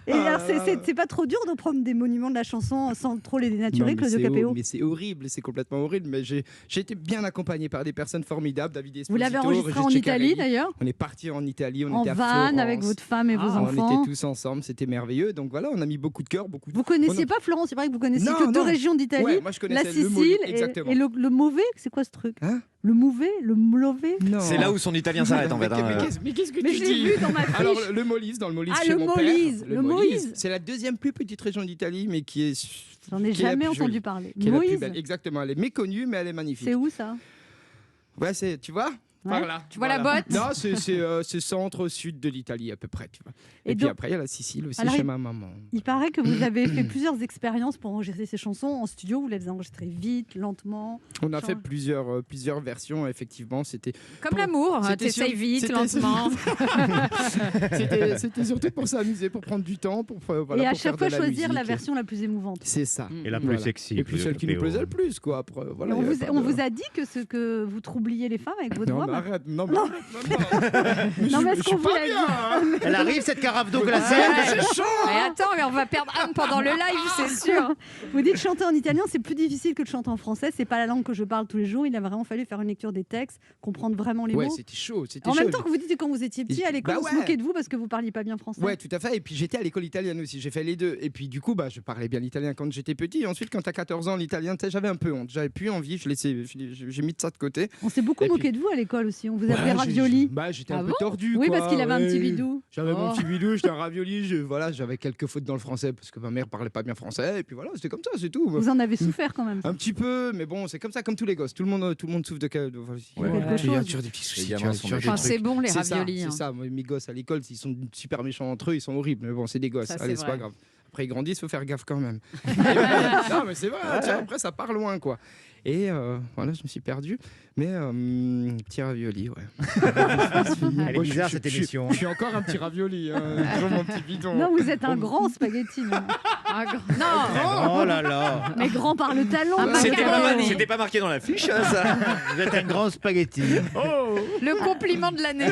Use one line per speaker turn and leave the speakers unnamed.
Et alors, c'est pas trop dur de prendre des monuments de la chanson sans trop les dénaturer, Claudio Capéo?
Mais c'est horrible, c'est complètement horrible. Mais j'ai été bien accompagné par des personnes formidables, David Esposito.
Vous l'avez enregistré en Italie d'ailleurs?
On est parti en Italie, on
en
était à
van
Florence.
avec votre femme et vos enfants.
On était tous ensemble, c'était merveilleux. Donc voilà, on a mis beaucoup de cœur, beaucoup.
Vous connaissiez pas Florence? C'est vrai que vous connaissiez que deux régions d'Italie.
Ouais, moi je connaissais
la Sicile et le mauvais. C'est quoi ce truc? Le mauvais, le mauvais.
C'est là où son italien s'arrête en fait.
Mais qu'est-ce que tu dis?
je l'ai vu dans ma fiche.
Alors le Molise, dans le Molise
Ah,
chez
le
mon
Molise,
père.
le Molise.
C'est la deuxième plus petite région d'Italie, mais qui est.
J'en ai jamais entendu parler.
Qui est la plus
Moïse.
belle. Exactement, elle est méconnue, mais elle est magnifique.
C'est où ça?
Ouais, tu vois. Par là.
Tu vois la botte?
Non, c'est centre-sud de l'Italie à peu près. Tu vois. Et puis après, il y a la Sicile aussi chez ma maman.
Il paraît que vous avez fait plusieurs expériences pour enregistrer ces chansons en studio. Vous les avez enregistrées vite, lentement.
On a fait plusieurs versions, effectivement. C'était
comme l'amour, t'essayes vite, lentement.
C'était surtout pour s'amuser, pour prendre du temps.
Et à chaque fois choisir la version la plus émouvante.
C'est ça.
Et la plus sexy.
Et puis celle qui nous plaisait le plus. Quoi. Après, voilà,
on vous a dit que vous troubliez les femmes avec votre voix?
Arrête, non,
mais est-ce qu'on vous l'a dit?
Elle arrive cette carafe d'eau glacée.
C'est chaud.
Mais attends, mais on va perdre Anne pendant le live, c'est sûr.
Vous dites chanter en italien, c'est plus difficile que de chanter en français. C'est pas la langue que je parle tous les jours. Il a vraiment fallu faire une lecture des textes, comprendre vraiment les mots.
Ouais, c'était chaud.
En même temps que vous dites que quand vous étiez petit à l'école, on se moquait de vous parce que vous parliez pas bien français.
Ouais, tout à fait. Et puis j'étais à l'école italienne aussi. J'ai fait les deux. Et puis du coup, je parlais bien l'italien quand j'étais petit. Et ensuite, quand t'as 14 ans, l'italien, j'avais un peu honte. J'avais plus envie. J'ai mis de ça de côté.
On s'est beaucoup moqué de vous à l'école aussi. On vous appelait Ravioli.
J'étais un peu tordu.
Oui, parce qu'il avait un petit bidou.
J'avais mon petit bidou, j'étais un ravioli. J'avais quelques fautes dans le français parce que ma mère parlait pas bien français. Et puis voilà, c'était comme ça, c'est tout.
Vous en avez souffert quand même.
Un petit peu, mais bon, c'est comme ça, comme tous les gosses. Tout le monde souffre de quelque chose. Des petits soucis.
C'est bon les raviolis.
C'est ça. Mes gosses à l'école, ils sont super méchants entre eux, ils sont horribles. Mais bon, c'est des gosses. Allez, c'est pas grave. Après, ils grandissent, faut faire gaffe quand même. Non, mais c'est vrai. Après, ça part loin, quoi. Et voilà, je me suis perdu. Mais petit ravioli, ouais.
Elle est bizarre cette émission.
Je suis encore un petit ravioli, toujours mon petit bidon.
Non, vous êtes un grand spaghetti.
Non.
Oh là là.
Mais grand par le talent.
C'était pas marqué dans la fiche, ça. Vous êtes un grand spaghetti.
Le compliment de l'année.